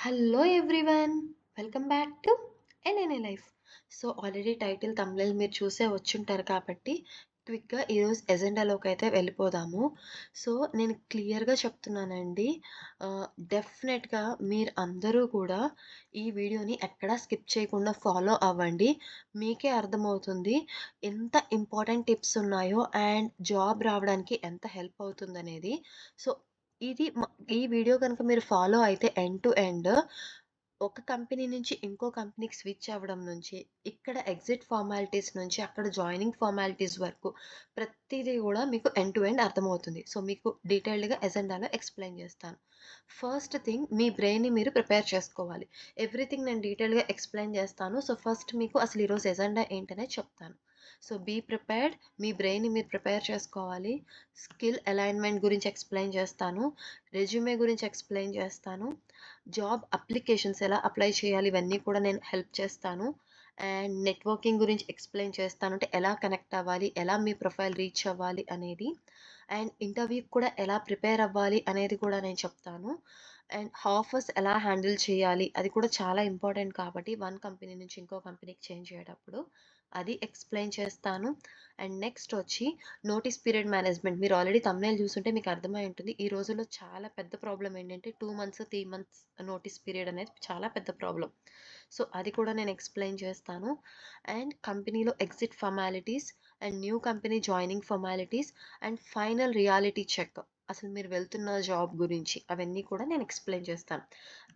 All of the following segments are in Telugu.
Hello everyone, welcome back to NNA life. So already title thumbnail మీరు చూసే వచ్చుంటారు కాబట్టి క్విక్గా ఈరోజు ఎజెండాలోకి అయితే వెళ్ళిపోదాము. సో నేను క్లియర్గా చెప్తున్నానండి, డెఫినెట్గా మీరు అందరూ కూడా ఈ వీడియోని ఎక్కడా స్కిప్ చేయకుండా ఫాలో అవ్వండి. మీకే అర్థమవుతుంది ఎంత ఇంపార్టెంట్ టిప్స్ ఉన్నాయో అండ్ జాబ్ రావడానికి ఎంత హెల్ప్ అవుతుందనేది. సో ఇది ఈ వీడియో కనుక మీరు ఫాలో అయితే ఎండ్ టు ఎండ్ ఒక కంపెనీ నుంచి ఇంకో కంపెనీకి స్విచ్ అవ్వడం నుంచి, ఇక్కడ ఎగ్జిట్ ఫార్మాలిటీస్ నుంచి అక్కడ జాయినింగ్ ఫార్మాలిటీస్ వరకు ప్రతిదీ కూడా మీకు ఎండ్ టు ఎండ్ అర్థమవుతుంది. సో మీకు డీటెయిల్డ్గా ఎజెండాలో ఎక్స్ప్లెయిన్ చేస్తాను. ఫస్ట్ థింగ్, మీ బ్రెయిన్ని మీరు ప్రిపేర్ చేసుకోవాలి. ఎవ్రీథింగ్ నేను డీటెయిల్గా ఎక్స్ప్లెయిన్ చేస్తాను. సో ఫస్ట్ మీకు అసలు ఈరోజు ఎజెండా ఏంటనే చెప్తాను. సో బీ ప్రిపేర్డ్, మీ బ్రెయిన్ని మీరు ప్రిపేర్ చేసుకోవాలి. స్కిల్ అలైన్మెంట్ గురించి ఎక్స్ప్లెయిన్ చేస్తాను, రెజ్యూమే గురించి ఎక్స్ప్లెయిన్ చేస్తాను, జాబ్ అప్లికేషన్స్ ఎలా అప్లై చేయాలి ఇవన్నీ కూడా నేను హెల్ప్ చేస్తాను, అండ్ నెట్వర్కింగ్ గురించి ఎక్స్ప్లెయిన్ చేస్తాను, అంటే ఎలా కనెక్ట్ అవ్వాలి, ఎలా మీ ప్రొఫైల్ రీచ్ అవ్వాలి అనేది, అండ్ ఇంటర్వ్యూకి కూడా ఎలా ప్రిపేర్ అవ్వాలి అనేది కూడా నేను చెప్తాను, అండ్ ఆఫర్స్ ఎలా హ్యాండిల్ చేయాలి అది కూడా చాలా ఇంపార్టెంట్ కాబట్టి వన్ కంపెనీ నుంచి ఇంకో కంపెనీకి చేంజ్ అయ్యేటప్పుడు అది ఎక్స్ప్లెయిన్ చేస్తాను. అండ్ నెక్స్ట్ వచ్చి నోటీస్ పీరియడ్ మేనేజ్మెంట్. మీరు ఆల్రెడీ తమ్నైల్ చూసుంటే మీకు అర్థమై ఉంటుంది. ఈ రోజుల్లో చాలా పెద్ద ప్రాబ్లం ఏంటంటే 2 మంత్స్ 3 మంత్స్ నోటీస్ పీరియడ్ అనేది చాలా పెద్ద ప్రాబ్లం. సో అది కూడా నేను ఎక్స్ప్లెయిన్ చేస్తాను. అండ్ కంపెనీలో exit formalities and new company joining formalities and final reality check, అసలు మీరు వెళ్తున్న జాబ్ గురించి అవన్నీ కూడా నేను ఎక్స్ప్లెయిన్ చేస్తాను.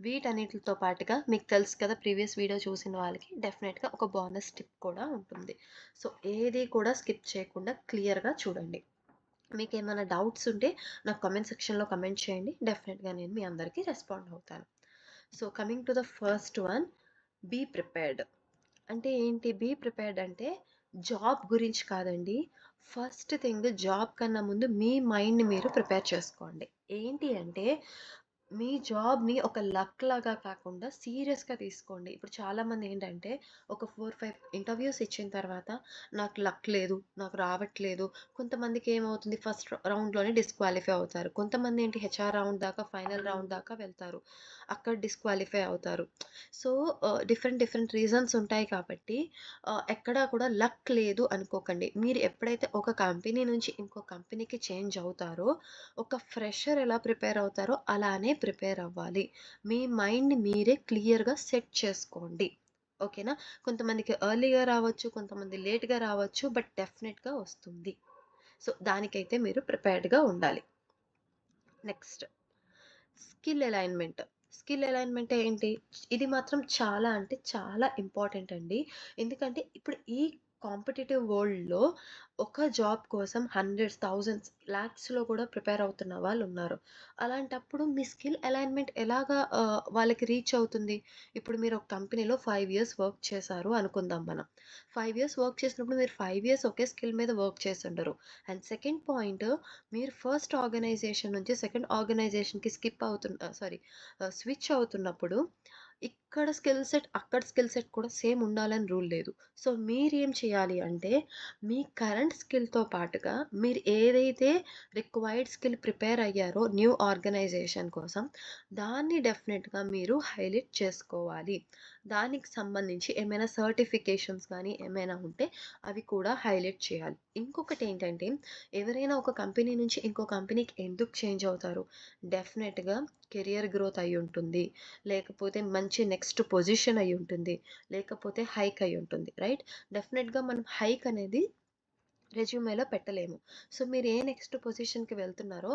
వీటన్నిటితో పాటుగా మీకు తెలుసు కదా, ప్రీవియస్ వీడియో చూసిన వాళ్ళకి డెఫినెట్గా ఒక బోనస్ టిప్ కూడా ఉంటుంది. సో ఏది కూడా స్కిప్ చేయకుండా క్లియర్గా చూడండి. మీకు ఏమైనా డౌట్స్ ఉంటే నాకు కామెంట్ సెక్షన్లో కమెంట్ చేయండి, డెఫినెట్గా నేను మీ అందరికీ రెస్పాండ్ అవుతాను. So coming to the first one, be prepared. అంటే ఏంటి బీ ప్రిపేర్డ్ అంటే? జాబ్ గురించి కాదండి. ఫస్ట్ థింగ్, జాబ్ కన్నా ముందు మీ మైండ్ని మీరు ప్రిపేర్ చేసుకోండి. ఏంటి అంటే, మీ జాబ్ని ఒక లక్ లాగా కాకుండా సీరియస్గా తీసుకోండి. ఇప్పుడు చాలామంది ఏంటంటే ఒక 4-5 ఇంటర్వ్యూస్ ఇచ్చిన తర్వాత నాకు లక్ లేదు, నాకు రావట్లేదు. కొంతమందికి ఏమవుతుంది, ఫస్ట్ రౌండ్లోనే డిస్క్వాలిఫై అవుతారు. కొంతమంది ఏంటి హెచ్ఆర్ రౌండ్ దాకా, ఫైనల్ రౌండ్ దాకా వెళ్తారు, అక్కడ డిస్క్వాలిఫై అవుతారు. సో డిఫరెంట్ డిఫరెంట్ రీజన్స్ ఉంటాయి కాబట్టి ఎక్కడా కూడా లక్ లేదు అనుకోకండి. మీరు ఎప్పుడైతే ఒక కంపెనీ నుంచి ఇంకో కంపెనీకి చేంజ్ అవుతారో, ఒక ఫ్రెషర్ ఎలా ప్రిపేర్ అవుతారో అలానే ప్రిపేర్ అవ్వాలి. మీ మైండ్ని మీరే క్లియర్గా సెట్ చేసుకోండి. ఓకేనా? కొంతమందికి ఎర్లీగా రావచ్చు, కొంతమంది లేట్గా రావచ్చు, బట్ డెఫినెట్గా వస్తుంది. సో దానికైతే మీరు ప్రిపేర్డ్గా ఉండాలి. Next, skill alignment. Skill alignment ఏంటి? ఇది మాత్రం చాలా అంటే చాలా ఇంపార్టెంట్ అండి. ఎందుకంటే ఇప్పుడు ఈ కాంపిటీటివ్ వరల్డ్‌లో ఒక జాబ్ కోసం హండ్రెడ్స్, థౌసండ్స్, లాక్స్‌లో కూడా ప్రిపేర్ అవుతున్న వాళ్ళున్నారు. అలాంటప్పుడు మీ స్కిల్ అలైన్మెంట్ ఎలాగా వాళ్ళకి రీచ్ అవుతుంది? ఇప్పుడు మీరు ఒక కంపెనీలో 5 ఇయర్స్ వర్క్ చేశారు అనుకుందాం మనం. 5 ఇయర్స్ వర్క్ చేసినప్పుడు మీరు 5 ఇయర్స్ ఒకే స్కిల్ మీద వర్క్ చేసుండరు. అండ్ సెకండ్ పాయింట్, మీరు ఫస్ట్ ఆర్గనైజేషన్ నుంచి సెకండ్ ఆర్గనైజేషన్‌కి స్విచ్ అవుతున్నప్పుడు ఇక్కడ స్కిల్ సెట్, అక్కడ స్కిల్ సెట్ కూడా సేమ్ ఉండాలని రూల్ లేదు. సో మీరేం చేయాలి అంటే, మీ కరెంట్ స్కిల్‌తో పాటుగా మీరు ఏదైతే రిక్వైర్డ్ స్కిల్ ప్రిపేర్ అయ్యారో న్యూ ఆర్గనైజేషన్ కోసం, దాన్ని డెఫినెట్‌గా మీరు హైలైట్ చేసుకోవాలి. దానికి సంబంధించి ఏమైనా సర్టిఫికేషన్స్ కానీ ఏమైనా ఉంటే అవి కూడా హైలైట్ చేయాలి. ఇంకొకటేంటంటే, ఎవరైనా ఒక కంపెనీ నుంచి ఇంకో కంపెనీకి ఎందుకు చేంజ్ అవుతారు? డెఫినెట్‌గా కెరియర్ గ్రోత్ అయ్యుంటుంది, లేకపోతే మంచి నెక్స్ట్ పొజిషన్ అయ్యుంటుంది, లేకపోతే హైక్ అయ్యుంటుంది. రైట్? డెఫినెట్‌గా మనం హైక్ అనేది రెజ్యూమేలో పెట్టలేము. సో మీరు ఏ నెక్స్ట్ పొజిషన్‌కి వెళ్తున్నారో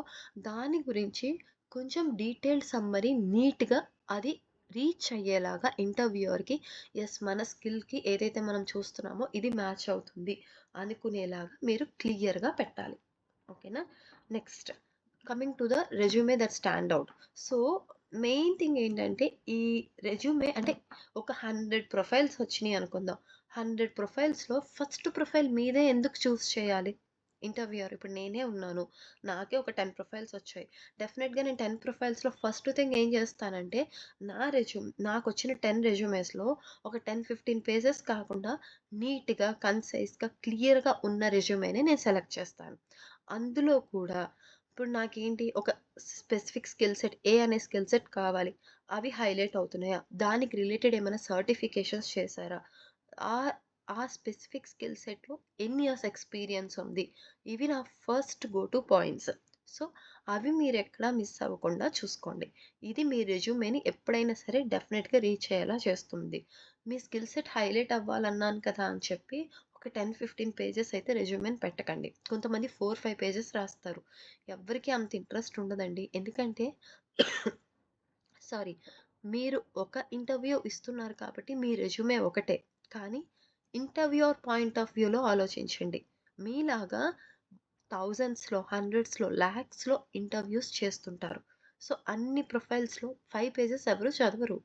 దాని గురించి కొంచెం డీటెయిల్డ్ సమ్మరీ నీట్‌గా అది రీచ్ అయ్యేలాగా ఇంటర్వ్యూయర్‌కి, యెస్ మన స్కిల్‌కి ఏదైతే మనం చూస్తున్నామో ఇది మ్యాచ్ అవుతుంది అనుకునేలాగా మీరు క్లియర్‌గా పెట్టాలి. ఓకేనా? Next, coming to the resume that stand out. So main thing ఏంటంటే, ఈ రెజ్యూమే అంటే ఒక 100 ప్రొఫైల్స్ వచ్చినాయి అనుకుందాం. 100 ప్రొఫైల్స్‌లో ఫస్ట్ ప్రొఫైల్ మీదే ఎందుకు చూస్ చేయాలి? ఇంటర్వ్యూయర్, ఇప్పుడు నేనే ఉన్నాను, నాకే ఒక 10 ప్రొఫైల్స్ వచ్చాయి. డెఫినెట్‌గా నేను 10 ప్రొఫైల్స్‌లో ఫస్ట్ థింగ్ ఏం చేస్తానంటే, నాకొచ్చిన 10 రెజ్యూమేస్‌లో ఒక 10, 15 పేజెస్ కాకుండా నీట్‌గా, కన్సైజ్‌గా, క్లియర్‌గా ఉన్న రెజ్యూమేనే నేను సెలెక్ట్ చేస్తాను. అందులో కూడా ఇప్పుడు నాకేంటి ఒక స్పెసిఫిక్ స్కిల్ సెట్, ఏ అనే స్కిల్ సెట్ కావాలి. అవి హైలైట్ అవుతున్నాయా? దానికి రిలేటెడ్ ఏమైనా సర్టిఫికేషన్స్ చేశారా? ఆహ్, ఆ స్పెసిఫిక్ స్కిల్ సెట్‌లో ఎన్ని ఇయర్స్ ఎక్స్‌పీరియన్స్ ఉంది? ఇవి నా first go to points. So, అవి మీరెక్కడా మిస్ అవ్వకుండా చూసుకోండి. ఇది మీ రెజ్యూమేని ఎప్పుడైనా సరే డెఫినిట్‌గా రీచ్ అయ్యేలా చేస్తుంది. మీ స్కిల్ సెట్ హైలైట్ అవ్వాలన్నాను కదా అని చెప్పి ఒక 10, 15 పేజెస్ అయితే రెజ్యూమేని పెట్టకండి. కొంతమంది 4, 5 పేజెస్ రాస్తారు. ఎవ్వరికీ అంత ఇంట్రెస్ట్ ఉండదండి. ఎందుకంటే సారీ. మీరు ఒక ఇంటర్వ్యూ ఇస్తున్నారు కాబట్టి మీ రెజ్యూమే ఒకటే. కానీ ఇంటర్వ్యూయర్ పాయింట్ ఆఫ్ వ్యూలో ఆలోచించండి. మీలాగా థౌసండ్స్‌లో, హండ్రెడ్స్‌లో, లాక్స్‌లో ఇంటర్వ్యూస్ చేస్తుంటారు. సో, అన్ని ప్రొఫైల్స్‌లో 5 పేజెస్ ఎవరు చదవరు.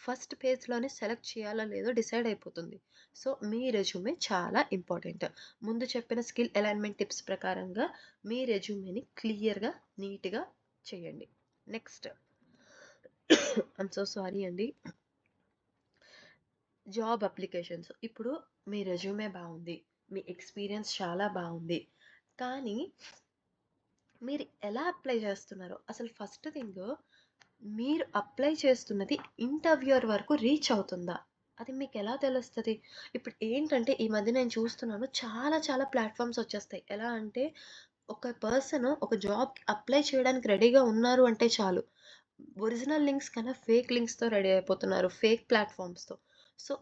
ఫస్ట్ పేజ్‌లోనే సెలెక్ట్ చేయాలా లేదో డిసైడ్ అయిపోతుంది. సో, మీ రెజ్యూమే చాలా ఇంపార్టెంట్. ముందు చెప్పిన స్కిల్ అలైన్‌మెంట్ టిప్స్ ప్రకారంగా మీ రెజ్యూమేని క్లియర్‌గా, నీట్‌గా చేయండి. నెక్స్ట్ ఐయామ్ సో సారీ అండి. Job applications. ఇప్పుడు మీ రెజ్యూమే బావుంది. మీ ఎక్స్‌పీరియన్స్ చాలా బావుంది. కానీ మీరు ఎలా అప్లై చేస్తున్నారో అసలు ఫస్ట్ థింగు మీరు అప్లై చేస్తున్నది ఇంటర్వ్యూయర్ వరకు రీచ్ అవుతుందా? అది మీకెలా తెలుస్తది? ఇప్పుడు ఏంటంటే ఈ మధ్య నేను చూస్తున్నాను చాలా చాలా ప్లాట్‌ఫార్మ్స్ వచ్చేస్తాయి. ఎలా అంటే ఒక పర్సన్ ఒక జాబ్‌కి అప్లై చేయడానికి రెడీగా ఉన్నారు అంటే చాలు. ఒరిజినల్ లింక్స్ కన్నా ఫేక్ లింక్స్‌తో రెడీ అయిపోతున్నారు. ఫేక్ ప్లాట్‌ఫార్మ్స్‌తో. సో,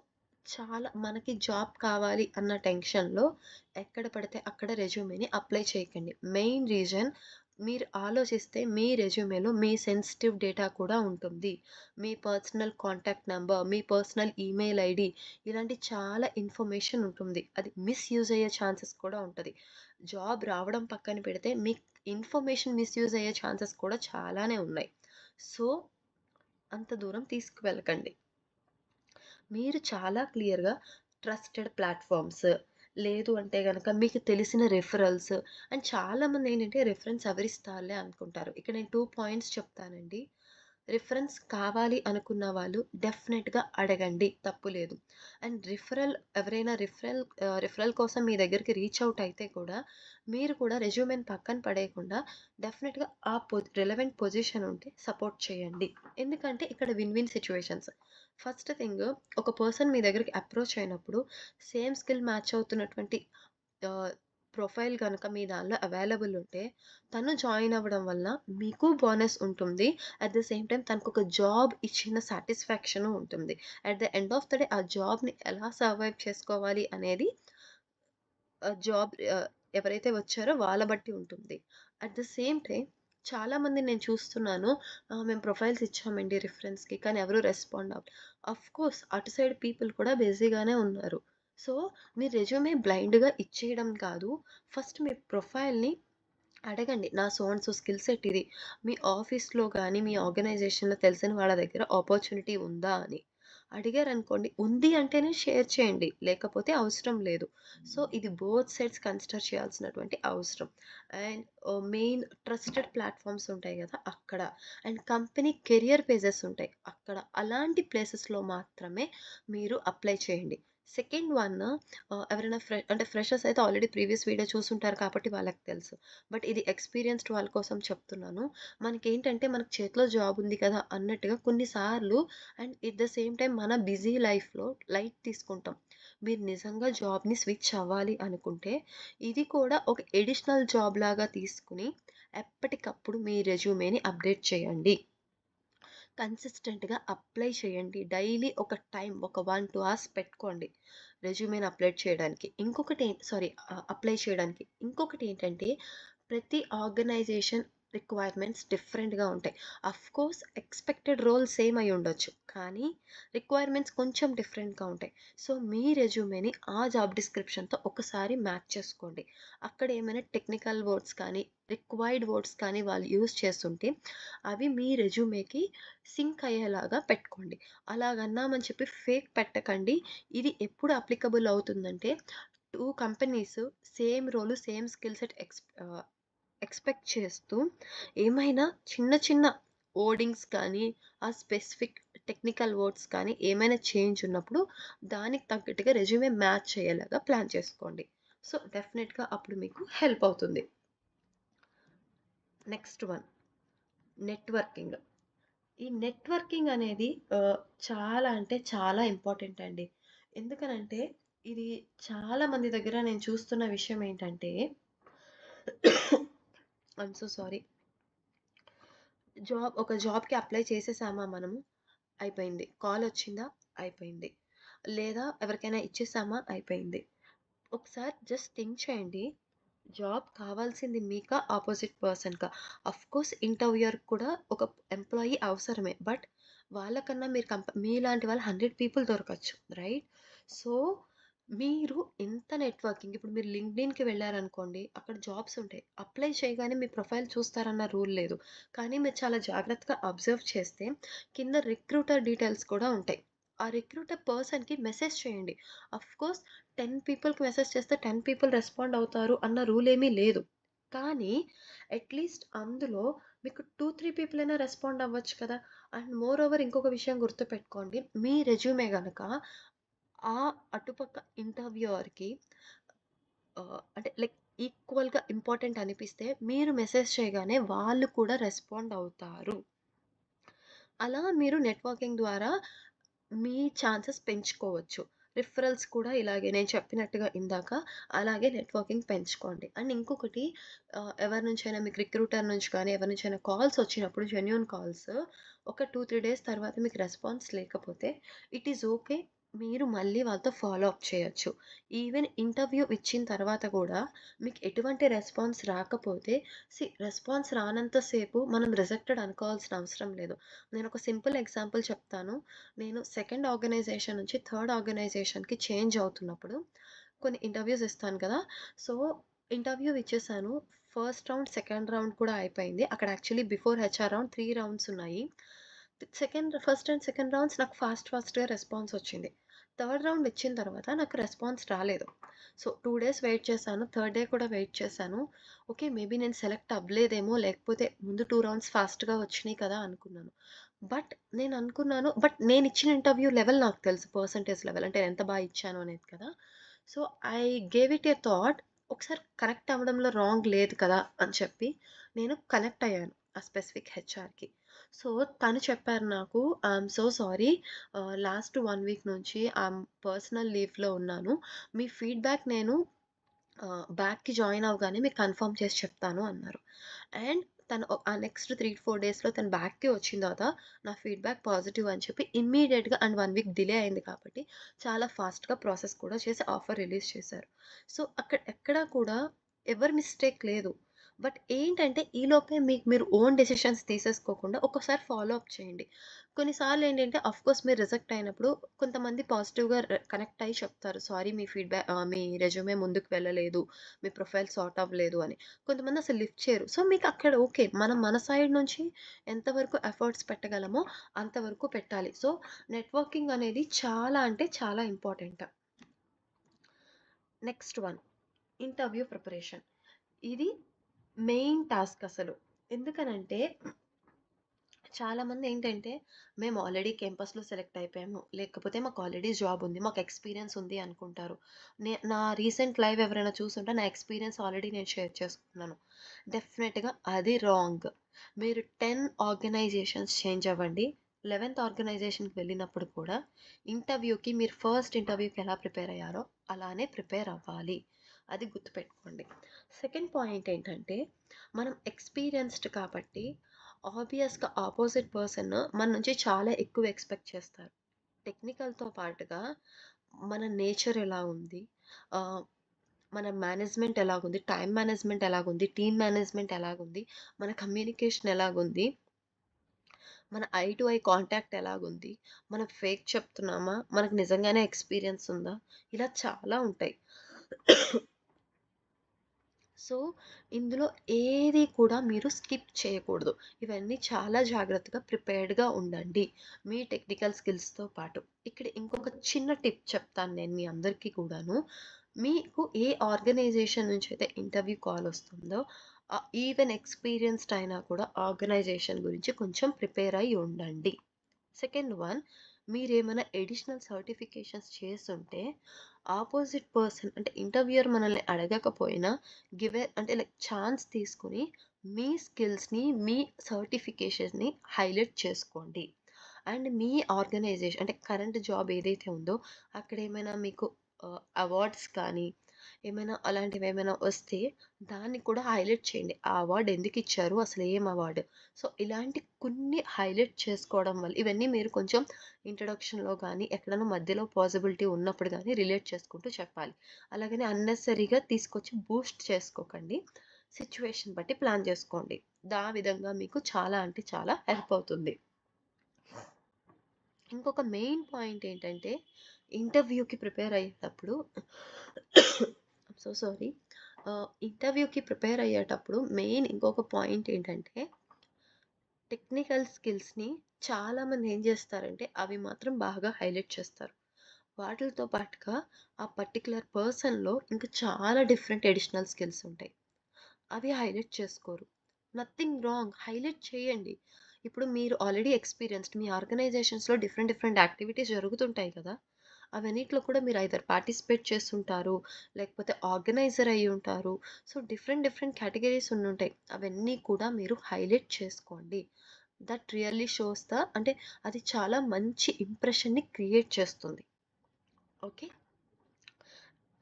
చాలా మనకి జాబ్ కావాలి అన్న టెన్షన్‌లో ఎక్కడ పడితే అక్కడ రెజ్యూమేని అప్లై చేయకండి. మెయిన్ రీజన్ మీరు ఆలోచిస్తే మీ రెజ్యూమేలో మీ సెన్సిటివ్ డేటా కూడా ఉంటుంది. మీ పర్సనల్ కాంటాక్ట్ నంబర్, మీ పర్సనల్ ఈమెయిల్ ఐడీ ఇలాంటి చాలా ఇన్ఫర్మేషన్ ఉంటుంది. అది మిస్‌యూజ్ అయ్యే ఛాన్సెస్ కూడా ఉంటది. జాబ్ రావడం పక్కన పెడితే మీ ఇన్ఫర్మేషన్ మిస్‌యూజ్ అయ్యే ఛాన్సెస్ కూడా చాలానే ఉన్నాయి. సో, అంత దూరం తీసుకువెళ్ళకండి. మీరు చాలా క్లియర్‌గా ట్రస్టెడ్ ప్లాట్‌ఫార్మ్స్ లేదు అంటే గనక మీకు తెలిసిన రిఫరల్స్ అండ్ చాలామంది ఏంటంటే రిఫరెన్స్ ఎవరిస్తారులే అనుకుంటారు. ఇక్కడ నేను 2 పాయింట్స్ చెప్తానండి. రిఫరెన్స్ కావాలి అనుకున్న వాళ్ళు డెఫినెట్‌గా అడగండి. తప్పు లేదు. అండ్ రిఫరల్ కోసం మీ దగ్గరికి రీచ్ ఔట్ అయితే కూడా మీరు కూడా రెజ్యూమెని పక్కన పడేయకుండా డెఫినెట్‌గా ఆ రిలవెంట్ పొజిషన్ ఉంటే సపోర్ట్ చేయండి. ఎందుకంటే ఇక్కడ win win situations. First thing ఒక పర్సన్ మీ దగ్గరికి అప్రోచ్ అయినప్పుడు సేమ్ స్కిల్ మ్యాచ్ అవుతున్నటువంటి ఆహ్, ప్రొఫైల్ గనక మీ దానిలో అవైలబుల్ ఉంటే తను జాయిన్ అవ్వడం వల్ల మీకు బోనస్ ఉంటుంది. అట్ ద సేమ్ టైమ్ తనకొక జాబ్ ఇచ్చిన సాటిస్ఫాక్షను ఉంటుంది. At the end of the day ఆ జాబ్‌ని ఎలా సర్వైవ్ చేసుకోవాలి అనేది ఎవరైతే వచ్చారో వాళ్ళ బట్టి ఉంటుంది. అట్ ద సేమ్ టైమ్ చాలామందిని నేను చూస్తున్నాను. మేము ప్రొఫైల్స్ ఇచ్చామండి రిఫరెన్స్‌కి. కానీ ఎవరు రెస్పాండ్ ఆఫ్‌కోర్స్ అటు సైడ్ పీపుల్ కూడా బిజీగానే ఉన్నారు. సో, మీ రెజ్యూమే బ్లైండ్‌గా ఇచ్చేయడం కాదు. ఫస్ట్ మీ ప్రొఫైల్‌ని అడగండి. నా so and so skill set ఇది. మీ ఆఫీస్‌లో గాని, మీ ఆర్గనైజేషన్‌లో తెలిసిన వాళ్ళ దగ్గర ఆపర్చునిటీ ఉందా అని. అడిగారనుకోండి, ఉంది అంటేనే షేర్ చేయండి. లేకపోతే అవసరం లేదు. సో, ఇది బోత్ సైడ్స్ కన్సిడర్ చేయాల్సినటువంటి అవసరం. అండ్ మెయిన్ ట్రస్టెడ్ ప్లాట్‌ఫార్మ్స్ ఉంటాయి గదా! అక్కడ. అండ్ కంపెనీ కెరియర్ పేజెస్ ఉంటాయి. అక్కడ. అలాంటి ప్లేసెస్‌లో మాత్రమే మీరు అప్లై చేయండి. సెకండ్ వన్ ఎవరైనా అంటే ఫ్రెషర్స్ అయితే ఆల్రెడీ ప్రీవియస్ వీడియో చూసుంటారు కాబట్టి వాళ్ళకి తెలుసు. బట్ ఇది ఎక్స్‌పీరియన్స్‌డ్ వాళ్ళ కోసం చెప్తున్నాను. మనకేంటంటే మనకు చేతిలో జాబ్ ఉంది కదా! అన్నట్టుగా కొన్ని సార్లు and at the same time మన బిజీ లైఫ్‌లో లైట్ తీసుకుంటాం. మీరు నిజంగా జాబ్‌ని స్విచ్ అవ్వాలి అనుకుంటే, ఇది కూడా ఒక ఎడిషనల్ జాబ్ లాగా తీసుకొని ఎప్పటికప్పుడు మీ రెజ్యూమేని అప్డేట్ చేయండి. కన్సిస్టెంట్‌గా అప్లై చేయండి. డైలీ ఒక టైం ఒక 1, 2 అవర్స్ పెట్టుకోండి. రెజ్యూమేని అప్లై చేయడానికి. ఇంకొకటేంటంటే ప్రతి ఆర్గనైజేషన్ రిక్వైర్మెంట్స్ డిఫరెంట్‌గా ఉంటాయి. అఫ్‌కోర్స్ ఎక్స్‌పెక్టెడ్ రోల్ సేమ్ అయ్యుండొచ్చు. కానీ రిక్వైర్మెంట్స్ కొంచెం డిఫరెంట్‌గా ఉంటాయి. సో, మీ రెజ్యూమేని ఆ జాబ్ డిస్క్రిప్షన్‌తో ఒకసారి మ్యాచ్ చేసుకోండి. అక్కడ ఏమైనా టెక్నికల్ వర్డ్స్ కానీ, రిక్వైర్డ్ వర్డ్స్ కానీ వాళ్ళు యూజ్ చేస్తుంటే అవి మీ రెజ్యూమేకి సింక్ అయ్యేలాగా పెట్టుకోండి. అలాగన్నామని చెప్పి ఫేక్ పెట్టకండి. ఇది ఎప్పుడు అప్లికబుల్ అవుతుందంటే 2 companies same role, same skill set expect చేస్తూ ఏమైనా చిన్న చిన్న ఓర్డింగ్స్ కానీ, ఆ స్పెసిఫిక్ టెక్నికల్ వర్డ్స్ కానీ ఏమైనా చేంజ్ ఉన్నప్పుడు దానికి తగ్గట్టుగా రెజ్యూమే మ్యాచ్ అయ్యేలాగా ప్లాన్ చేసుకోండి. సో, డెఫినిట్‌గా అప్పుడు మీకు హెల్ప్ అవుతుంది. Next one networking. ఈ నెట్వర్కింగ్ అనేది చాలా అంటే చాలా ఇంపార్టెంట్ అండి. ఎందుకనంటే ఇది చాలా మంది దగ్గర నేను చూస్తున్న విషయం ఏంటంటే ఐయామ్ సో సారీ. ఒక జాబ్‌కి అప్లై చేసేసామా మనము, అయిపోయింది. కాలొచ్చిందా, అయిపోయింది. లేదా ఎవరికైనా ఇచ్చేసామా, అయిపోయింది. ఒకసారి జస్ట్ థింక్ చేయండి. జాబ్ కావాల్సింది మీకా? ఆపోజిట్ పర్సన్‌కా? ఆఫ్‌కోర్స్ ఇంటర్వ్యూయర్‌కి కూడా ఒక ఎంప్లాయీ అవసరమే. బట్ వాళ్ళకన్నా మీరు మీలాంటి వాళ్ళు 100 పీపుల్ దొరకచ్చు. రైట్? సో, మీరు ఎంత నెట్వర్కింగ్ ఇప్పుడు మీరు లింక్డ్ఇన్‌కి వెళ్లారనుకోండి, అక్కడ జాబ్స్ ఉంటాయి. అప్లై చేయగానే మీ ప్రొఫైల్ చూస్తారన్న రూల్ లేదు. కానీ మీరు చాలా జాగ్రత్తగా అబ్జర్వ్ చేస్తే కింద రిక్రూటర్ డీటెయిల్స్ కూడా ఉంటాయి. ఆ రిక్రూటర్ పర్సన్‌కి మెసేజ్ చేయండి. ఆఫ్‌కోర్స్ 10 పీపుల్‌కి మెసేజ్ చేస్తే 10 పీపుల్ రెస్పాండ్ అవుతారు అన్న రూల్ ఏమీ లేదు. కానీ అట్‌లీస్ట్ అందులో మీకు 2, 3 పీపుల్ అయినా రెస్పాండ్ అవ్వచ్చు కదా! అండ్ మోర్ ఓవర్ ఇంకొక విషయం గుర్తుపెట్టుకోండి. మీ రెజ్యూమే గనక ఆ అటుపక్క ఇంటర్వ్యూయర్‌కి అంటే లైక్ ఈక్వల్‌గా ఇంపార్టెంట్ అనిపిస్తే మీరు మెసేజ్ చేయగానే వాళ్ళు కూడా రెస్పాండ్ అవుతారు. అలా మీరు నెట్వర్కింగ్ ద్వారా మీ ఛాన్సెస్ పెంచుకోవచ్చు. రిఫరల్స్ కూడా ఇలాగే నేను చెప్పినట్టుగా ఇందాక అలాగే నెట్వర్కింగ్ పెంచుకోండి. అండ్ ఇంకొకటి ఎవరి నుంచైనా మీకు రిక్రూటర్ నుంచి కానీ, ఎవరి నుంచైనా కాల్స్ వచ్చినప్పుడు జెన్యూన్ కాల్స్ ఒక 2, 3 డేస్ తర్వాత మీకు రెస్పాన్స్ లేకపోతే ఇట్ ఈస్ ఓకే. మీరు మళ్ళీ వాళ్ళతో ఫాలో అప్ చేయొచ్చు. ఈవెన్ ఇంటర్వ్యూ ఇచ్చిన తర్వాత కూడా మీకు ఎటువంటి రెస్పాన్స్ రాకపోతే రెస్పాన్స్ రానంత సేపు మనం రిజెక్టెడ్ అనుకోవాల్సిన అవసరం లేదు. నేనొక సింపుల్ ఎగ్జాంపుల్ చెప్తాను. నేను సెకండ్ ఆర్గనైజేషన్ నుంచి థర్డ్ ఆర్గనైజేషన్‌కి చేంజ్ అవుతున్నప్పుడు కొన్ని ఇంటర్వ్యూస్ ఇస్తాను కదా! సో, ఇంటర్వ్యూ ఇచ్చేసాను. ఫస్ట్ రౌండ్, సెకండ్ రౌండ్ కూడా అయిపోయింది. అక్కడ actually before HR round 3 rounds ఉన్నాయి. ఫస్ట్ అండ్ సెకండ్ రౌండ్స్ నాకు ఫాస్ట్‌గా రెస్పాన్స్ వచ్చింది. థర్డ్ రౌండ్ ఇచ్చిన తర్వాత నాకు రెస్పాన్స్ రాలేదు. సో, 2 డేస్ వెయిట్ చేశాను. థర్డ్ డే కూడా వెయిట్ చేశాను. ఓకే. మేబీ నేను సెలెక్ట్ అవ్వలేదేమో, లేకపోతే ముందు 2 రౌండ్స్ ఫాస్ట్‌గా వచ్చినాయి కదా అనుకున్నాను. బట్ నేననుకున్నాను బట్ నేనిచ్చిన ఇంటర్వ్యూ లెవెల్ నాకు తెలుసు. పర్సెంటేజ్ లెవెల్ అంటే ఎంత బా ఇచ్చాను అనేది కదా! So, I gave it a thought. ఒకసారి కనెక్ట్ అవ్వడంలో రాంగ్ లేదు కదా! అని చెప్పి నేను కనెక్ట్ అయ్యాను ఆ స్పెసిఫిక్ హెచ్ఆర్‌కి. సో, తను చెప్పారు నాకు, I'm so sorry, last 1 week నుంచి ఐయామ్ పర్సనల్ లీవ్‌లో ఉన్నాను. మీ ఫీడ్‌బ్యాక్ నేను బ్యాక్‌కి జాయిన్ అవ్వగానే మీకు కన్ఫర్మ్ చేసి చెప్తాను అన్నారు. అండ్ తను ఆ నెక్స్ట్ 3, 4 డేస్‌లో తను బ్యాక్‌కి వచ్చిన తర్వాత నా ఫీడ్‌బ్యాక్ పాజిటివ్ అని చెప్పి ఇమ్మీడియేట్‌గా అండ్ 1 వీక్ డిలే అయింది కాబట్టి చాలా ఫాస్ట్‌గా ప్రాసెస్ కూడా చేసి ఆఫర్ రిలీజ్ చేశారు. సో, అక్కడ ఎక్కడా కూడా ఎవరి మిస్టేక్ లేదు. బట్ ఏంటంటే ఈలోపే మీకు మీరు ఓన్ డెసిషన్స్ తీసేసుకోకుండా ఒక్కసారి ఫాలో అప్ చేయండి. కొన్నిసార్లు ఏంటంటే ఆఫ్‌కోర్స్ మీరు రిజెక్ట్ అయినప్పుడు కొంతమంది పాజిటివ్‌గా కనెక్ట్ అయ్యి చెప్తారు. సారీ మీ రెజ్యూమే ముందుకు వెళ్ళలేదు. మీ ప్రొఫైల్ సార్ట్ అవ్వలేదు అని. కొంతమంది అసలు లిఫ్ట్ చేయరు. సో, మీకు అక్కడ ఓకే. మనం మన సైడ్ నుంచి ఎంతవరకు ఎఫర్ట్స్ పెట్టగలమో అంతవరకు పెట్టాలి. సో, నెట్వర్కింగ్ అనేది చాలా అంటే చాలా important. Next one interview preparation. ఇది మెయిన్ టాస్క్ అసలు. ఎందుకనంటే చాలామందేంటంటే, మేము ఆల్రెడీ క్యాంపస్‌లో సెలెక్ట్ అయిపోయాము. లేకపోతే మాకు ఆల్రెడీ జాబ్ ఉంది. మాకు ఎక్స్‌పీరియన్స్ ఉంది అనుకుంటారు. నా రీసెంట్ లైవ్ ఎవరైనా చూసుంటే నా ఎక్స్‌పీరియన్స్ ఆల్రెడీ నేను షేర్ చేసుకున్నాను. డెఫినెట్‌గా అది రాంగ్. మీరు 10 ఆర్గనైజేషన్స్ చేంజ్ అవ్వండి. 11థ్ ఆర్గనైజేషన్‌కి వెళ్ళినప్పుడు కూడా ఇంటర్వ్యూకి మీరు ఫస్ట్ ఇంటర్వ్యూకి ఎలా ప్రిపేర్ అయ్యారో అలానే ప్రిపేర్ అవ్వాలి. అది గుర్తుపెట్టుకోండి. సెకండ్ పాయింట్ ఏంటంటే, మనం ఎక్స్‌పీరియన్స్‌డ్ కాబట్టి ఆబ్వియస్‌గా అపోజిట్ పర్సన్ మన నుంచి చాలా ఎక్కువ ఎక్స్‌పెక్ట్ చేస్తారు. టెక్నికల్‌తో పాటుగా మన నేచర్ ఎలా ఉంది? ఆహ్, మన మేనేజ్‌మెంట్ ఎలాగుంది? టైమ్ మేనేజ్‌మెంట్ ఎలాగుంది? టీమ్ మేనేజ్‌మెంట్ ఎలాగుంది? మన కమ్యూనికేషన్ ఎలాగుంది? మన ఐ టు ఐ కాంటాక్ట్ ఎలాగుంది? మనం ఫేక్ చెప్తున్నామా? మనకు నిజంగానే ఎక్స్‌పీరియన్స్ ఉందా? ఇలా చాలా ఉంటాయి. సో, ఇందులో ఏది కూడా మీరు స్కిప్ చేయకూడదు. ఇవన్నీ చాలా జాగ్రత్తగా ప్రిపేర్డ్‌గా ఉండండి. మీ టెక్నికల్ స్కిల్స్‌తో పాటు. ఇక్కడ ఇంకొక చిన్న టిప్ చెప్తాను నేను మీ అందరికీ కూడాను. మీకు ఏ ఆర్గనైజేషన్ నుంచైతే ఇంటర్వ్యూ కాల్ వస్తుందో, ఈవెన్ ఎక్స్‌పీరియన్స్‌డ్ అయినా కూడా ఆర్గనైజేషన్ గురించి కొంచెం ప్రిపేర్ అయ్యి ఉండండి. సెకండ్ వన్, మీరేమైనా అడిషనల్ సర్టిఫికేషన్స్ చేసుంటే, ఆపోజిట్ పర్సన్ అంటే ఇంటర్వ్యూయర్ మనల్ని అడగకపోయినా అంటే లైక్ ఛాన్స్ తీసుకొని మీ స్కిల్స్‌ని, మీ సర్టిఫికేషన్స్‌ని హైలైట్ చేసుకోండి. అండ్ మీ ఆర్గనైజేషన్ అంటే కరెంట్ జాబ్ ఏదైతే ఉందో అక్కడేమైనా మీకు అవార్డ్స్ కానీ, ఏమైనా అలాంటివేమైనా వస్తే దాన్ని కూడా హైలైట్ చేయండి. ఆ అవార్డ్ ఎందుకిచ్చారు? అసలు ఏం అవార్డ్? సో, ఇలాంటి కొన్ని హైలైట్ చేసుకోవడం వల్ల ఇవన్నీ మీరు కొంచెం ఇంట్రడక్షన్‌లో గానీ, ఎక్కడైనా మధ్యలో పాసిబిలిటీ ఉన్నప్పుడు గానీ రిలేట్ చేసుకుంటూ చెప్పాలి. అలాగని అన్నెసెసరీగా తీసుకొచ్చి బూస్ట్ చేసుకోకండి. సిట్యుయేషన్ బట్టి ప్లాన్ చేసుకోండి. విధంగా మీకు చాలా అంటే చాలా హెల్ప్ అవుతుంది. ఇంకొక మెయిన్ పాయింట్ ఏంటంటే, ఇంటర్వ్యూకి ప్రిపేర్ అయ్యేటప్పుడు ఐమ్ సో సారీ. ఇంటర్వ్యూకి ప్రిపేర్ అయ్యేటప్పుడు మెయిన్ ఇంకొక పాయింట్ ఏంటంటే, టెక్నికల్ స్కిల్స్‌ని చాలామంది ఏం చేస్తారంటే, అవి మాత్రం బాగా హైలైట్ చేస్తారు. వాటిలతో పాటుగా ఆ పర్టిక్యులర్ పర్సన్‌లో ఇంకా చాలా డిఫరెంట్ అడిషనల్ స్కిల్స్ ఉంటాయి. అవి హైలైట్ చేసుకోరు. Nothing wrong. హైలైట్ చేయండి. ఇప్పుడు మీరు ఆల్రెడీ ఎక్స్‌పీరియన్స్‌డ్ మీ ఆర్గనైజేషన్స్‌లో డిఫరెంట్ డిఫరెంట్ యాక్టివిటీస్ జరుగుతుంటాయి కదా! అవన్నిట్లో కూడా మీరు ఐదర్ పార్టిసిపేట్ చేస్తుంటారు, లేకపోతే ఆర్గనైజర్ అయ్యుంటారు. సో, డిఫరెంట్ డిఫరెంట్ కేటగరీస్ ఉండుంటాయి. అవన్నీ కూడా మీరు హైలైట్ చేసుకోండి. దట్ రియల్లీ షోస్ అంటే అది చాలా మంచి ఇంప్రెషన్‌ని క్రియేట్ చేస్తుంది. ఓకే.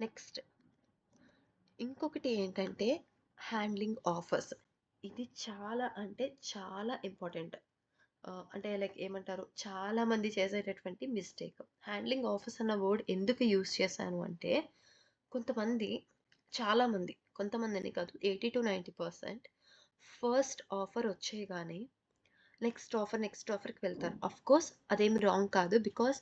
నెక్స్ట్ ఇంకొకటి ఏంటంటే హ్యాండ్లింగ్ ఆఫర్స్. ఇది చాలా అంటే చాలా ఇంపార్టెంట్. అంటే లైక్ ఏమంటారు? చాలా మంది చేసేటటువంటి మిస్టేక్. హ్యాండ్లింగ్ ఆఫర్స్ అన్న వర్డ్ ఎందుకు యూజ్ చేశాను అంటే, కొంతమంది చాలామంది కొంతమందని కాదు 80-90% ఫస్ట్ ఆఫర్ వచ్చేయగానే నెక్స్ట్ ఆఫర్‌కి వెళ్తారు. ఆఫ్‌కోర్స్ అదేమి రాంగ్ కాదు. బికాజ్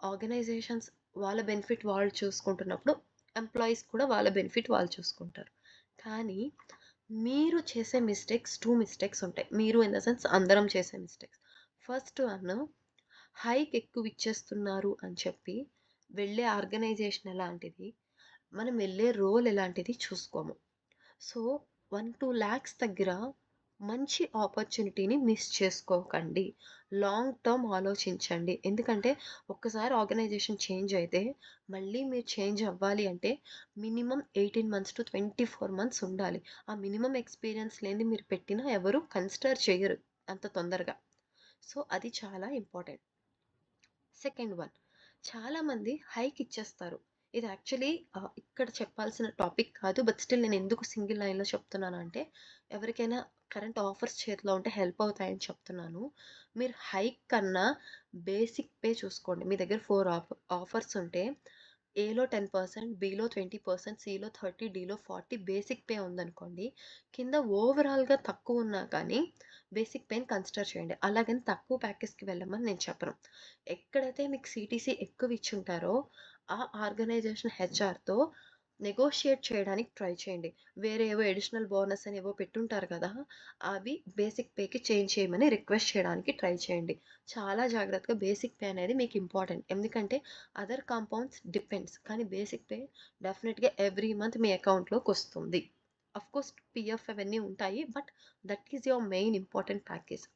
ఆర్గనైజేషన్స్ వాళ్ళ బెనిఫిట్ వాళ్ళు చూసుకుంటున్నప్పుడు, ఎంప్లాయీస్ కూడా వాళ్ళ బెనిఫిట్ వాళ్ళు చూసుకుంటారు. కానీ మీరు చేసే మిస్టేక్స్ 2 మిస్టేక్స్ ఉంటాయి. మీరు ఇన్ ద సెన్స్ అందరం చేసే మిస్టేక్స్. ఫస్ట్ వన్ హైక్ ఎక్కువ ఇచ్చేస్తున్నారు అని చెప్పి వెళ్ళే ఆర్గనైజేషన్ ఎలాంటిది, మనం వెళ్ళే రోల్ ఎలాంటిది చూసుకోము. సో, 1-2 లాక్స్ దగ్గర మంచి ఆపర్చునిటీని మిస్ చేసుకోకండి. లాంగ్ టర్మ్ ఆలోచించండి. ఎందుకంటే ఒక్కసారి ఆర్గనైజేషన్ చేంజ్ అయితే మళ్ళీ మీరు చేంజ్ అవ్వాలి అంటే మినిమమ్ 18 మంత్స్ టు 24 మంత్స్ ఉండాలి. ఆ మినిమమ్ ఎక్స్‌పీరియన్స్ లేనిది మీరు పెట్టినా ఎవరు కన్సిడర్ చెయ్యరు అంత తొందరగా. సో, అది చాలా ఇంపార్టెంట్. సెకండ్ వన్, చాలామంది హైక్ ఇచ్చేస్తారు. ఇది యాక్చువల్లీ ఇక్కడ చెప్పాల్సిన టాపిక్ కాదు. బట్ స్టిల్ నేను ఎందుకు సింగిల్ లైన్‌లో చెప్తున్నానంటే, ఎవరికైనా కరెంట్ ఆఫర్స్ చేతిలో ఉంటే హెల్ప్ అవుతాయని చెప్తున్నాను. మీరు హైక్ కన్నా బేసిక్ పే చూసుకోండి. మీ దగ్గర 4 ఆఫర్స్ ఉంటే ఏలో 10%, బిలో 20%, సిలో 30, డిలో 40 బేసిక్ పే ఉందనుకోండి. కింద ఓవరాల్‌గా తక్కువున్నా కానీ బేసిక్ పేని కన్సిడర్ చేయండి. అలాగని తక్కువ ప్యాకేజ్‌కి వెళ్ళమని నేను చెప్పను. ఎక్కడైతే మీకు సీటీసీ ఎక్కువ ఇచ్చుంటారో ఆ ఆర్గనైజేషన్ హెచ్ఆర్‌తో నెగోషియేట్ చేయడానికి ట్రై చేయండి. వేరే ఏవో అడిషనల్ బోనస్ అని ఏవో పెట్టుంటారు కదా! అవి బేసిక్ పేకి చేంజ్ చేయమని రిక్వెస్ట్ చేయడానికి ట్రై చేయండి. చాలా జాగ్రత్తగా బేసిక్ పే అనేది మీకు ఇంపార్టెంట్. ఎందుకంటే అదర్ కాంపౌండ్స్ డిపెండ్స్. కానీ బేసిక్ పే డెఫినిట్‌గా ఎవ్రీ మంత్ మీ అకౌంట్‌లోకొస్తుంది. ఆఫ్‌కోర్స్ పీఎఫ్ అవన్నీ ఉంటాయి. But that is your main important package.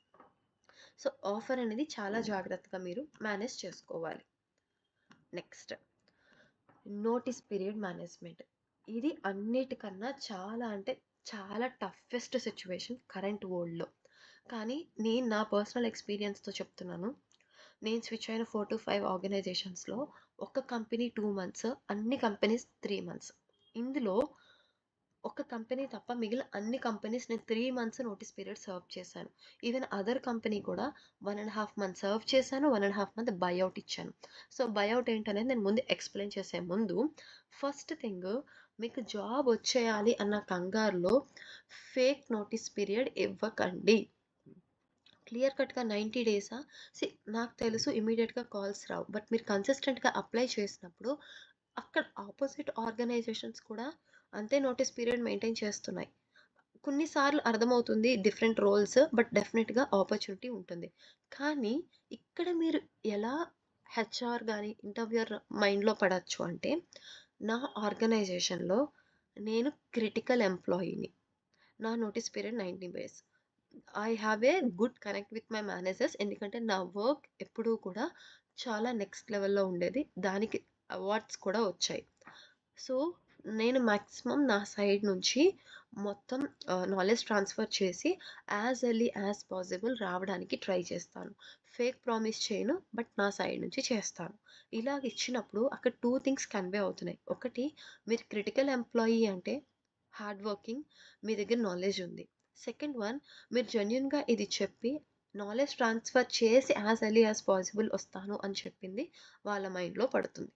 So, offer అనేది చాలా జాగ్రత్తగా మీరు మేనేజ్ చేసుకోవాలి. Next notice period management. ఇది అన్నిటికన్నా చాలా అంటే చాలా టఫెస్ట్ సిట్యుయేషన్ కరెంట్ వరల్డ్‌లో. కానీ నేను నా పర్సనల్ ఎక్స్‌పీరియన్స్‌తో చెప్తున్నాను. నేను స్విచ్ అయిన 4-5 ఆర్గనైజేషన్స్‌లో ఒక కంపెనీ 2 మంత్స్, అన్ని కంపెనీస్ 3 మంత్స్. ఇందులో ఒక కంపెనీ తప్ప మిగిలిన అన్ని కంపెనీస్ నేను 3 మంత్స్ నోటీస్ పీరియడ్ సర్వ్ చేశాను. ఈవెన్ అదర్ కంపెనీ కూడా 1½ మంత్ సర్వ్ చేశాను. 1½ మంత్ బైఔట్ ఇచ్చాను. సో, బైఔట్ ఏంటనేది నేను ముందు ఎక్స్‌ప్లెయిన్ చేసే ముందు ఫస్ట్ థింగ్, మీకు జాబ్ వచ్చేయాలి అన్న కంగారులో ఫేక్ నోటీస్ పీరియడ్ ఇవ్వకండి. క్లియర్ కట్‌గా 90 డేసా? నాకు తెలుసు ఇమ్మీడియేట్‌గా కాల్స్ రావు. బట్ మీరు కన్సిస్టెంట్‌గా అప్లై చేసినప్పుడు అక్కడ ఆపోజిట్ ఆర్గనైజేషన్స్ కూడా అంతే నోటీస్ పీరియడ్ మెయింటైన్ చేస్తున్నాయి. కొన్ని సార్లు అర్థమవుతుంది డిఫరెంట్ రోల్స్. బట్ డెఫినిట్‌గా ఆపర్చునిటీ ఉంటుంది. కానీ ఇక్కడ మీరు ఎలా హెచ్ఆర్ గాని, ఇంటర్వ్యూయర్ మైండ్‌లో పడొచ్చు అంటే, నా ఆర్గనైజేషన్‌లో నేను క్రిటికల్ ఎంప్లాయీని. నా notice period 90 days. I have a good connect with my managers. ఎందుకంటే నా వర్క్ ఎప్పుడూ కూడా చాలా నెక్స్ట్ లెవెల్‌లో ఉండేది. దానికి అవార్డ్స్ కూడా వచ్చాయి. సో, నేను మాక్సిమం నా సైడ్ నుంచి మొత్తం నాలెడ్జ్ ట్రాన్స్‌ఫర్ చేసి యాజ్ ఎర్లీ యాజ్ పాసిబుల్ రావడానికి ట్రై చేస్తాను. ఫేక్ ప్రామిస్ చేయను. బట్ నా సైడ్ నుంచి చేస్తాను. ఇలాగ ఇచ్చినప్పుడు అక్కడ 2 థింగ్స్ కన్వే అవుతున్నాయి. ఒకటి, మీరు క్రిటికల్ ఎంప్లాయీ అంటే హార్డ్ వర్కింగ్, మీ దగ్గర నాలెడ్జ్ ఉంది. సెకండ్ వన్, మీరు జెన్యూన్‌గా ఇది చెప్పి నాలెడ్జ్ ట్రాన్స్‌ఫర్ చేసి యాజ్ ఎర్లీ యాజ్ పాసిబుల్ వస్తాను అని చెప్పింది వాళ్ళ మైండ్‌లో పడుతుంది.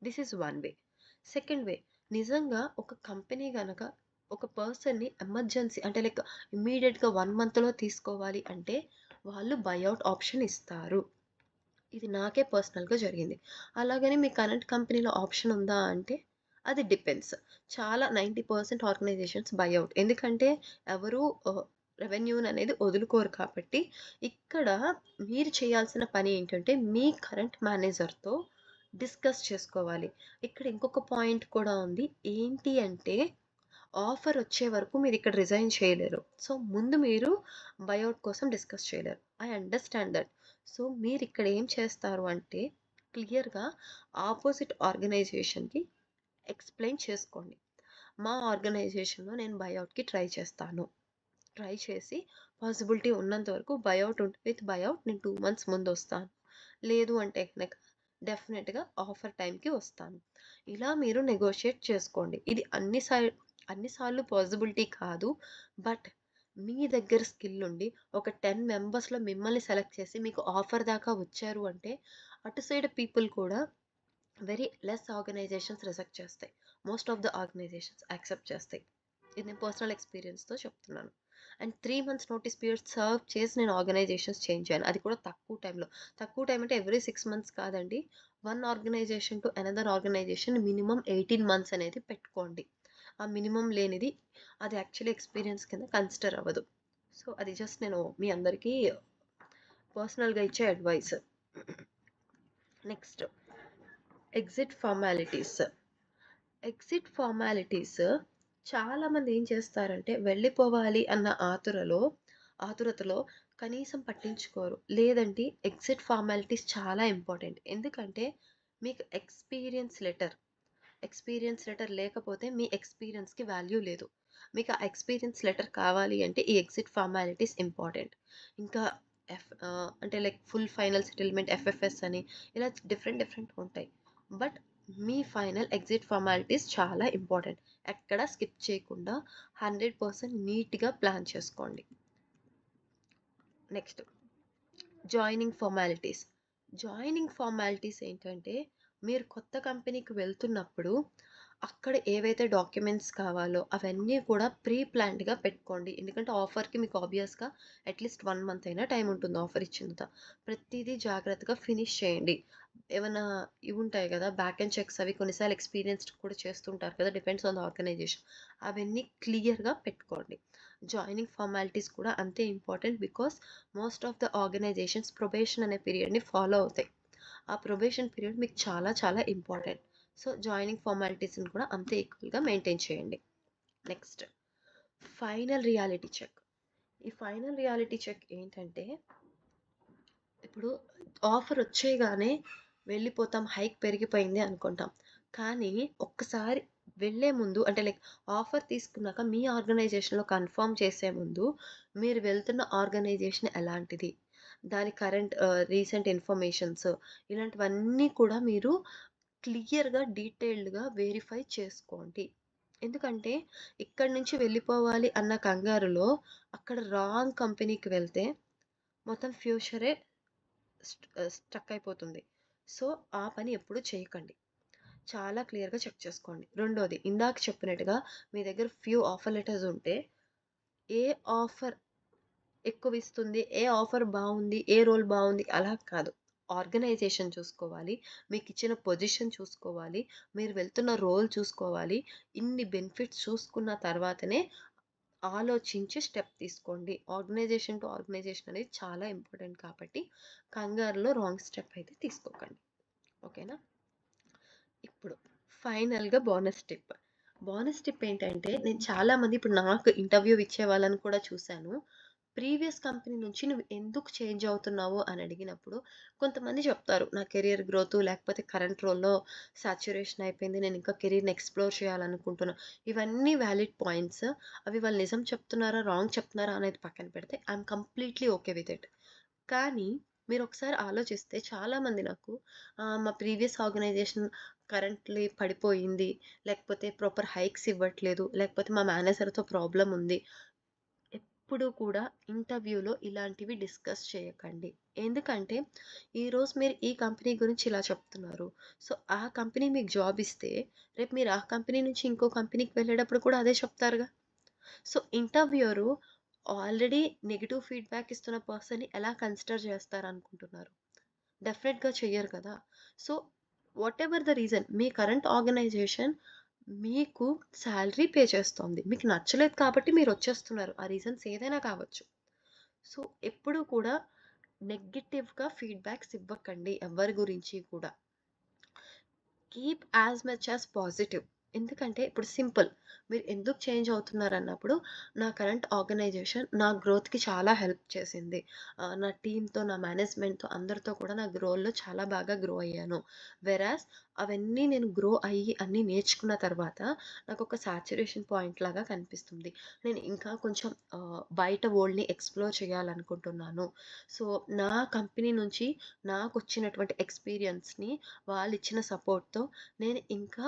This is one way. Second way, నిజంగా ఒక కంపెనీ గనక ఒక పర్సన్‌ని ఎమర్జెన్సీ అంటే లైక్ ఇమ్మీడియేట్‌గా 1 మంత్‌లో తీసుకోవాలి అంటే వాళ్ళు బైఔట్ ఆప్షన్ ఇస్తారు. ఇది నాకే పర్సనల్‌గా జరిగింది. అలాగని మీ కరెంట్ కంపెనీలో ఆప్షన్ ఉందా అంటే అది డిపెండ్స్. చాలా 90% ఆర్గనైజేషన్స్ బైఔట్. ఎందుకంటే ఎవరు రెవెన్యూననేది వదులుకోరు కాబట్టి, ఇక్కడ మీరు చేయాల్సిన పని ఏంటంటే మీ కరెంట్ మేనేజర్‌తో డిస్కస్ చేసుకోవాలి. ఇక్కడ ఇంకొక పాయింట్ కూడా ఉంది. ఏంటి అంటే ఆఫర్ వచ్చే వరకు మీరిక్కడ రిజైన్ చేయలేరు. సో, ముందు మీరు బైఔట్ కోసం డిస్కస్ చేయలేరు. I understand that. సో, మీరిక్కడ ఏం చేస్తారు అంటే క్లియర్‌గా ఆపోజిట్ ఆర్గనైజేషన్‌కి ఎక్స్‌ప్లెయిన్ చేసుకోండి. మా ఆర్గనైజేషన్‌లో నేను బైఔట్‌కి ట్రై చేస్తాను. ట్రై చేసి పాసిబిలిటీ ఉన్నంత వరకు విత్ బైఔట్ నేను 2 మంత్స్ ముందొస్తాను. లేదు అంటే గనక డెఫినిట్‌గా ఆఫర్ టైమ్‌కి వస్తాను. ఇలా మీరు నెగోషియేట్ చేసుకోండి. ఇది అన్ని సార్లు పాసిబిలిటీ కాదు. బట్ మీ దగ్గర స్కిల్ ఉండి ఒక 10 మెంబర్స్‌లో మిమ్మల్ని సెలెక్ట్ చేసి మీకు ఆఫర్ దాకా వచ్చారు అంటే అటు సైడ్ పీపుల్ కూడా వెరీ లెస్ ఆర్గనైజేషన్స్ రిజెక్ట్ చేస్తాయి. Most of the organizations accept చేస్తాయి. ఇది నేను పర్సనల్ ఎక్స్‌పీరియన్స్‌తో చెప్తున్నాను. And 3 months notice period serve చేసి నేను ఆర్గనైజేషన్స్ చేంజ్ అయ్యాను. అది కూడా తక్కువ టైంలో. తక్కువ టైం అంటే ఎవ్రీ 6 మంత్స్ కాదండి. One organization to another organization minimum 18 months అనేది పెట్టుకోండి. ఆ మినిమమ్ లేనిది అది యాక్చువల్లీ ఎక్స్‌పీరియన్స్ కింద కన్సిడర్ అవ్వదు. సో, అది జస్ట్ నేను మీ అందరికీ పర్సనల్‌గా ఇచ్చే advice. Next, exit formalities. Exit formalities చాలామంది ఏం చేస్తారంటే వెళ్ళిపోవాలి అన్న ఆతురతలో కనీసం పట్టించుకోరు. లేదంటే ఎగ్జిట్ ఫార్మాలిటీస్ చాలా ఇంపార్టెంట్. ఎందుకంటే మీకు ఎక్స్‌పీరియన్స్ లెటర్ లేకపోతే మీ ఎక్స్‌పీరియన్స్‌కి వాల్యూ లేదు. మీకు ఆ ఎక్స్‌పీరియన్స్ లెటర్ కావాలి అంటే ఈ ఎగ్జిట్ ఫార్మాలిటీస్ ఇంపార్టెంట్. ఇంకా అంటే like full final settlement FFS అని ఇలా డిఫరెంట్ ఉంటాయి. But me final exit formalities చాలా ఇంపార్టెంట్. ఎక్కడ స్కిప్ చేయకుండా 100% నీట్‌గా ప్లాన్ చేసుకోండి. Next, joining formalities. Joining formalities ఏంటంటే మీరు కొత్త కంపెనీకి వెళ్తున్నప్పుడు అక్కడ ఏవైతే డాక్యుమెంట్స్ కావాలో అవన్నీ కూడా ప్రీ ప్లాన్డ్‌గా పెట్టుకోండి. ఎందుకంటే ఆఫర్‌కి మీకు ఆబ్వియస్‌గా అట్‌లీస్ట్ 1 మంత్ అయినా టైం ఉంటుంది ఆఫర్ ఇచ్చిన తర్వాత. ప్రతీదీ జాగ్రత్తగా ఫినిష్ చేయండి. ఏమన్నా ఇవి ఉంటాయి కదా! బ్యాక్ ఎండ్ చెక్స్ అవి కొన్నిసార్లు ఎక్స్‌పీరియన్స్‌డ్ కూడా చేస్తుంటారు కదా! Depends on the organization. అవన్నీ క్లియర్‌గా పెట్టుకోండి. జాయినింగ్ ఫార్మాలిటీస్ కూడా అంతే important. Because most of the organizations probation అనే పీరియడ్‌ని ఫాలో అవుతాయి. ఆ ప్రొబేషన్ పీరియడ్ మీకు చాలా చాలా ఇంపార్టెంట్. సో, జాయినింగ్ ఫార్మాలిటీస్‌ని కూడా అంతే ఈక్వల్‌గా మెయింటైన్ చేయండి. Next, final reality check. ఈ ఫైనల్ రియాలిటీ చెక్ ఏంటంటే ఇప్పుడు ఆఫర్ వచ్చేయగానే వెళ్ళిపోతాం, హైక్ పెరిగిపోయింది అనుకుంటాం. కానీ ఒక్కసారి వెళ్ళే ముందు అంటే లైక్ ఆఫర్ తీసుకున్నాక మీ ఆర్గనైజేషన్‌లో కన్ఫర్మ్ చేసే ముందు మీరు వెళ్తున్న ఆర్గనైజేషన్ ఎలాంటిది? దాని కరెంట్ రీసెంట్ ఇన్ఫర్మేషన్స్ ఇలాంటివన్నీ కూడా మీరు క్లియర్‌గా, డీటెయిల్డ్‌గా వెరిఫై చేసుకోండి. ఎందుకంటే ఇక్కడి నుంచి వెళ్ళిపోవాలి అన్న కంగారులో అక్కడ రాంగ్ కంపెనీకి వెళ్తే మొత్తం ఫ్యూచరే స్ట్రక్ అయిపోతుంది. సో, ఆ పని ఎప్పుడు చేయకండి. చాలా క్లియర్‌గా చెక్ చేసుకోండి. రెండోది, ఇందాక చెప్పినట్టుగా మీ దగ్గర ఫ్యూ ఆఫర్ లెటర్స్ ఉంటే ఏ ఆఫర్ ఎక్కువిస్తుంది, ఏ ఆఫర్ బావుంది, ఏ రోల్ బావుంది అలా కాదు. ఆర్గనైజేషన్ చూసుకోవాలి. మీకిచ్చిన పొజిషన్ చూసుకోవాలి. మీరు వెళ్తున్న రోల్ చూసుకోవాలి. ఇన్ని బెనిఫిట్స్ చూసుకున్న తర్వాతనే ఆలోచించి స్టెప్ తీసుకోండి. ఆర్గనైజేషన్ టు ఆర్గనైజేషన్ అనేది చాలా ఇంపార్టెంట్ కాబట్టి కంగారులో రాంగ్ స్టెప్ అయితే తీసుకోకండి. ఓకేనా? ఇప్పుడు ఫైనల్‌గా బోనస్ టిప్. బోనస్ టిప్ ఏంటంటే నేను చాలామంది ఇప్పుడు నాకు ఇంటర్వ్యూ ఇచ్చే వాళ్ళని కూడా చూసాను. ప్రీవియస్ కంపెనీ నుంచి నువ్వు ఎందుకు చేంజ్ అవుతున్నావు అని అడిగినప్పుడు కొంతమంది చెప్తారు. నా కెరియర్ గ్రోత్ లేకపోతే కరెంట్ రోల్‌లో సాచురేషన్ అయిపోయింది. నేను ఇంకా కెరియర్‌ని ఎక్స్‌ప్లోర్ చేయాలనుకుంటున్నా. ఇవన్నీ వాలిడ్ పాయింట్స్. అవి వాళ్ళు నిజం చెప్తున్నారా? రాంగ్ చెప్తున్నారా? అనేది పక్కన పెడితే I'm completely okay with it. కానీ మీరొకసారి ఆలోచిస్తే చాలామంది నాకు మా ప్రీవియస్ ఆర్గనైజేషన్ కరెంట్‌లీ పడిపోయింది. లేకపోతే ప్రాపర్ హైక్స్ ఇవ్వట్లేదు. లేకపోతే మా మేనేజర్‌తో ప్రాబ్లమ్ ఉంది. ఎప్పుడు కూడా ఇంటర్వ్యూలో ఇలాంటివి డిస్కస్ చేయకండి. ఎందుకంటే, ఈరోజు మీరు ఈ కంపెనీ గురించి ఇలా చెప్తున్నారు. సో, ఆ కంపెనీ మీకు జాబ్ ఇస్తే, రేపు మీరు ఆ కంపెనీ నుంచి ఇంకో కంపెనీకి వెళ్ళేటప్పుడు కూడా అదే చెప్తారుగా. So, interviewer already negative feedback ఇస్తున్న పర్సన్‌ని ఎలా కన్సిడర్ చేస్తారనుకుంటున్నారు? డెఫినెట్‌గా చెయ్యరు కదా! సో, వాటెవర్ ద రీజన్ మీ కరెంట్ ఆర్గనైజేషన్ మీకు సాలరీ పే చేస్తోంది. మీకు నచ్చలేదు కాబట్టి మీరొచ్చేస్తున్నారు. ఆ రీజన్స్ ఏదైనా కావచ్చు. సో, ఎప్పుడూ కూడా నెగెటివ్‌గా ఫీడ్‌బ్యాక్స్ ఇవ్వకండి ఎవ్వరి గురించి కూడా. Keep as much as positive. ఎందుకంటే ఇప్పుడు సింపుల్. మీరు ఎందుకు చేంజ్ అవుతున్నారన్నప్పుడు, నా కరెంట్ ఆర్గనైజేషన్ నా గ్రోత్‌కి చాలా హెల్ప్ చేసింది. నా టీమ్‌తో, నా మేనేజ్మెంట్‌తో అందరితో కూడా నా రోల్‌లో చాలా బాగా గ్రో అయ్యాను. వెరాస్ అవన్నీ నేను గ్రో అయ్యి అన్నీ నేర్చుకున్న తర్వాత నాకొక సాచురేషన్ పాయింట్ లాగా కనిపిస్తుంది. నేను ఇంకా కొంచెం బయట వరల్డ్‌ని ఎక్స్‌ప్లోర్ చేయాలనుకుంటున్నాను. సో, నా కంపెనీ నుంచి నాకొచ్చినటువంటి ఎక్స్‌పీరియన్స్‌ని వాళ్ళిచ్చిన సపోర్ట్‌తో నేను ఇంకా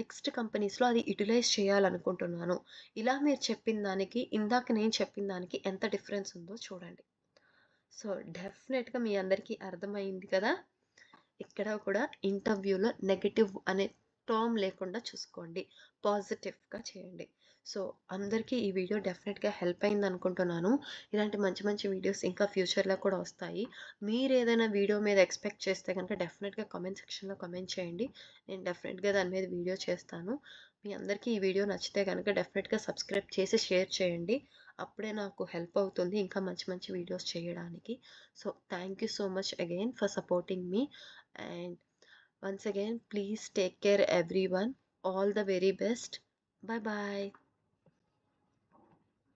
నెక్స్ట్ కంపెనీస్‌లో అది యుటిలైజ్ చేయాలనుకుంటున్నాను. ఇలా మీరు చెప్పిన దానికి, ఇందాక నేను చెప్పిన దానికి ఎంత డిఫరెన్స్ ఉందో చూడండి. సో, డెఫినెట్‌గా మీ అందరికీ అర్థమైంది కదా! ఇక్కడ కూడా ఇంటర్వ్యూలో నెగెటివ్ అనే టర్మ్ లేకుండా చూసుకోండి. పాజిటివ్‌గా చేయండి. సో, అందరికీ ఈ వీడియో డెఫినెట్‌గా హెల్ప్ అయిందనుకుంటున్నాను. ఇలాంటి మంచి మంచి వీడియోస్ ఇంకా ఫ్యూచర్‌లో కూడా వస్తాయి. మీరేదైనా వీడియో మీద ఎక్స్‌పెక్ట్ చేస్తే గనుక డెఫినెట్‌గా కామెంట్ సెక్షన్‌లో కామెంట్ చేయండి. నేను డెఫినెట్‌గా దాని మీద వీడియో చేస్తాను. మీ అందరికీ ఈ వీడియో నచ్చితే గనుక డెఫినెట్‌గా సబ్స్క్రైబ్ చేసి షేర్ చేయండి. అప్పుడే నాకు హెల్ప్ అవుతుంది ఇంకా మంచి మంచి వీడియోస్ చేయడానికి. So, thank you so much again for supporting me. And once again, please take care, everyone. All the very best. Bye bye.